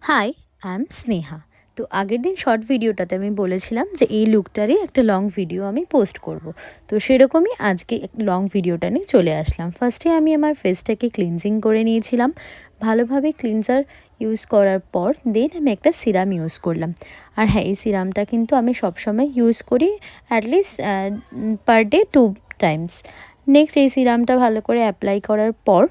High, I am Sneha. তো আগের দিন শর্ট ভিডিওটাতে আমি বলেছিলাম যে এই লুকটারই একটা লং ভিডিও আমি পোস্ট করব। তো সেরকমই আজকে লং ভিডিওটা নিয়ে চলে আসলাম। ফার্স্টে আমি আমার ফেসটাকে ক্লিনজিং করে নিয়েছিলাম। ভালোভাবে ক্লিনজার ইউজ করার পর দেন আমি একটা সিরাম ইউজ করলাম। আর হ্যাঁ, এই সিরামটা কিন্তু আমি সবসময় ইউজ করি at least per day 2 Times. Next এই সিরামটা ভালো করে অ্যাপ্লাই করার পর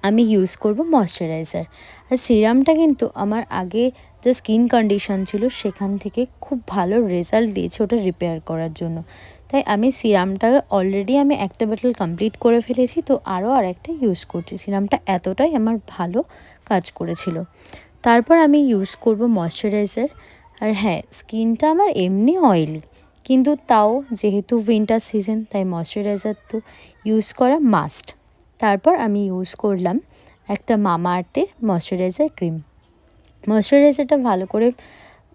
আমি ইউজ করব ময়শ্চারাইজার। আর সিরামটা কিন্তু আমার আগে যে স্কিন কন্ডিশন ছিল সেখান থেকে খুব ভালো রেজাল্ট দিয়েছে ওটা রিপেয়ার করার জন্য। তাই আমি সিরামটা অলরেডি আমি একটা বোতল কমপ্লিট করে ফেলেছি, তো আরও আরেকটা ইউজ করছি। সিরামটা এতটাই আমার ভালো কাজ করেছিল। তারপর আমি ইউজ করব ময়শ্চারাইজার। আর হ্যাঁ, স্কিনটা আমার এমনি অয়েলি, কিন্তু তাও যেহেতু উইন্টার সিজন তাই ময়শ্চারাইজার তো ইউজ করা মাস্ট। তারপর আমি ইউজ করলাম একটা মামাআর্থের ময়শ্চারাইজার ক্রিম। ময়শ্চারাইজারটা ভালো করে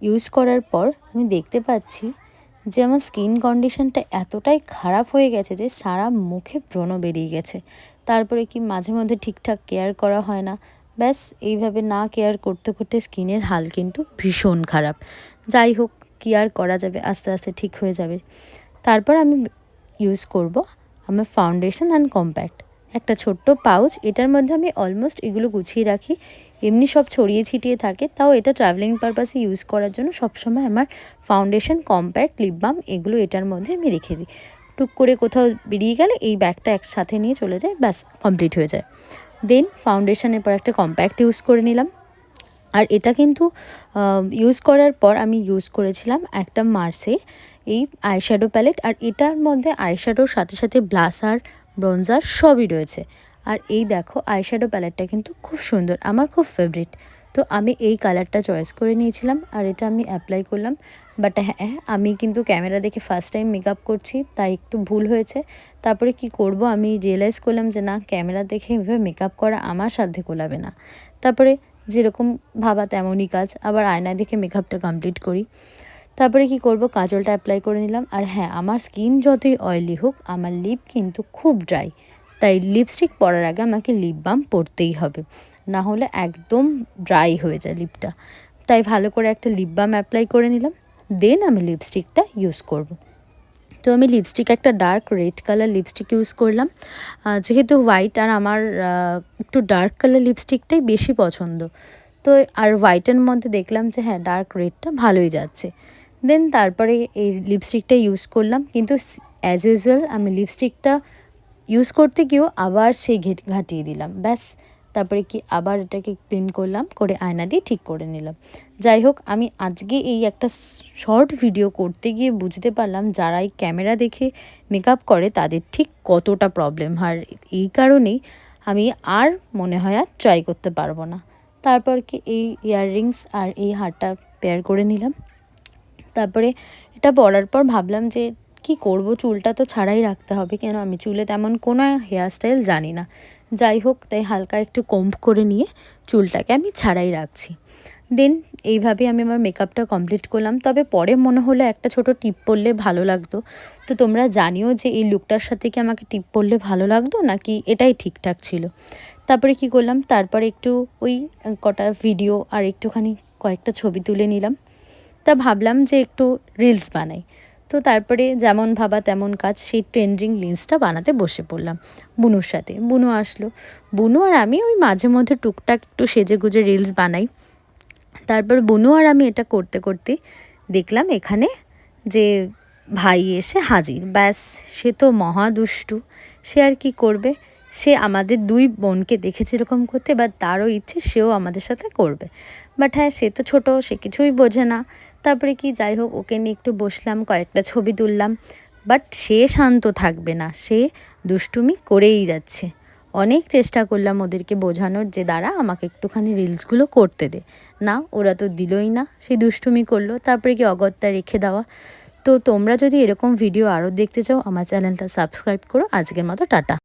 ইউজ করার পর আমি দেখতে পাচ্ছি যে আমার স্কিন কন্ডিশনটা এতটাই খারাপ হয়ে গেছে যে সারা মুখে ব্রণ বেরিয়ে গেছে। তারপরে কি মাঝে মধ্যে ঠিকঠাক কেয়ার করা হয় না, ব্যাস এইভাবে না কেয়ার করতে করতে স্কিনের হাল কিন্তু ভীষণ খারাপ। যাই হোক, কি আর করা যাবে, আস্তে আস্তে ঠিক হয়ে যাবে। তারপর আমি ইউজ করব আমার ফাউন্ডেশন অ্যান্ড কম্প্যাক্ট, একটা ছোট্ট পাউচ। এটার মধ্যে আমি অলমোস্ট এগুলো গুছিয়ে রাখি, এমনি সব ছড়িয়ে ছিটিয়ে থাকে, তাও এটা ট্রাভেলিং পারপাসে ইউজ করার জন্য সবসময় আমার ফাউন্ডেশন, কম্প্যাক্ট, লিপ বাম এগুলো এটার মধ্যে আমি রেখে দিই। টুক করে কোথাও বেরিয়ে গেলে এই ব্যাগটা একসাথে নিয়ে চলে যায়, ব্যাস কমপ্লিট হয়ে যায়। দেন ফাউন্ডেশনের পর একটা কম্প্যাক্ট ইউজ করে নিলাম। আর এটা কিন্তু ইউজ করার পর আমি ইউজ করেছিলাম একটা মার্সের এই আইশ্যাডো প্যালেট। আর এটার মধ্যে আইশ্যাডোর সাথে সাথে ব্লাসার, ব্রোঞ্জার সবই রয়েছে। আর এই দেখো, আইশ্যাডো প্যালেটটা কিন্তু খুব সুন্দর, আমার খুব ফেভারিট। তো আমি এই কালারটা চয়েস করে নিয়েছিলাম আর এটা আমি অ্যাপ্লাই করলাম। বাট হ্যাঁ, আমি কিন্তু ক্যামেরা দেখে ফার্স্ট টাইম মেকআপ করছি, তাই একটু ভুল হয়েছে। তারপরে কি করব, আমি রিয়েলাইজ করলাম যে না, ক্যামেরা দেখে এভাবে মেকআপ করা আমার সাধ্যে কোলাবে না। তারপরে যেরকম ভাবা তেমনই কাজ, আবার আয়না দেখে মেকআপটা কমপ্লিট করি। তারপরে কি করব, কাজলটা অ্যাপ্লাই করে নিলাম। আর হ্যাঁ, আমার স্কিন যতই অয়েলি হোক, আমার লিপ কিন্তু খুব ড্রাই, তাই লিপস্টিক পরার আগে আমাকে লিপ বাম পরতেই হবে, না হলে একদম ড্রাই হয়ে যায় লিপটা। তাই ভালো করে একটা লিপ বাম অ্যাপ্লাই করে নিলাম। দেন আমি লিপস্টিকটা ইউজ করব। তো আমি লিপস্টিক একটা dark red colour lipstick use করলাম, যেহেতু হোয়াইট আর আমার একটু ডার্ক কালার লিপস্টিকটাই বেশি পছন্দ। তো আর হোয়াইটের মধ্যে দেখলাম যে হ্যাঁ, ডার্ক রেডটা ভালোই যাচ্ছে। দেন তারপরে এই লিপস্টিকটা ইউজ করলাম, কিন্তু অ্যাজ ইউজুয়াল আমি লিপস্টিকটা ইউজ করতে গিয়েও আবার সেই ঘাটিয়ে দিলাম, ব্যাস। তারপরে কি আবার এটাকে ক্লিন করলাম, করে আয়না দিয়ে ঠিক করে নিলাম। যাই হোক, আমি আজকে এই একটা শর্ট ভিডিও করতে গিয়ে বুঝতে পারলাম যারা এই ক্যামেরা দেখে মেকআপ করে তাদের ঠিক কতটা প্রবলেম হয়। এই কারণেই আমি আর মনে হয় আর ট্রাই করতে পারবো না। তারপর কি এই ইয়াররিংস আর এই হারটা পেয়ার করে নিলাম। তারপরে এটা পরার পর ভাবলাম যে কি করব, চুলটা তো ছাড়াই রাখতে হবে, কেন আমি চুলে তেমন কোনো হেয়ার স্টাইল জানি না। যাই হোক, তাই হালকা একটু কোম্ব করে নিয়ে চুলটাকে আমি ছাড়াই রাখছি। দেন এইভাবে আমি আমার মেকআপটা কমপ্লিট করলাম। তবে পরে মনে হলো একটা ছোট টিপ পরলে ভালো লাগতো। তো তোমরা জানিও যে এই লুকটার সাথে কি আমাকে টিপ পরলে ভালো লাগতো নাকি এটাই ঠিকঠাক ছিল। তারপরে কি করলাম, তারপরে একটু ওই কটা ভিডিও আর একটুখানি কয়েকটা ছবি তুলে নিলাম। তা ভাবলাম যে একটু রিলস বানাই। তো তারপরে যেমন ভাবা তেমন কাজ, সেই ট্রেন্ডিং রিলসটা বানাতে বসে পড়লাম বুনুর সাথে। বুনু আসলো, বুনু আর আমি ওই মাঝে মধ্যে টুকটাক একটু সেজে গুজে রিলস বানাই। তারপর বুনু আর আমি এটা করতে করতে দেখলাম এখানে যে ভাই এসে হাজির। ব্যাস, সে তো মহা দুষ্টু, সে আর কি করবে। সে আমাদের দুই বোনকে দেখেছে এরকম করতে, বা তারও ইচ্ছে সেও আমাদের সাথে করবে। বাট হ্যাঁ, সে তো ছোটো, সে কিছুই বোঝে না। তারপরে কি, যাই হোক, ওকে নিয়ে একটু বসলাম, কয়েকটা ছবি তুললাম। বাট সে শান্ত থাকবে না, সে দুষ্টুমি করেই যাচ্ছে। অনেক চেষ্টা করলাম ওদেরকে বোঝানোর যে দাঁড়া, আমাকে একটুখানি রিলসগুলো করতে দে। না, ওরা তো দিলই না, সেই দুষ্টুমি করলো। তারপরে কি অগত্যা রেখে দেওয়া। তো তোমরা যদি এরকম ভিডিও আরও দেখতে চাও, আমার চ্যানেলটা সাবস্ক্রাইব করো। আজকের মতো টাটা।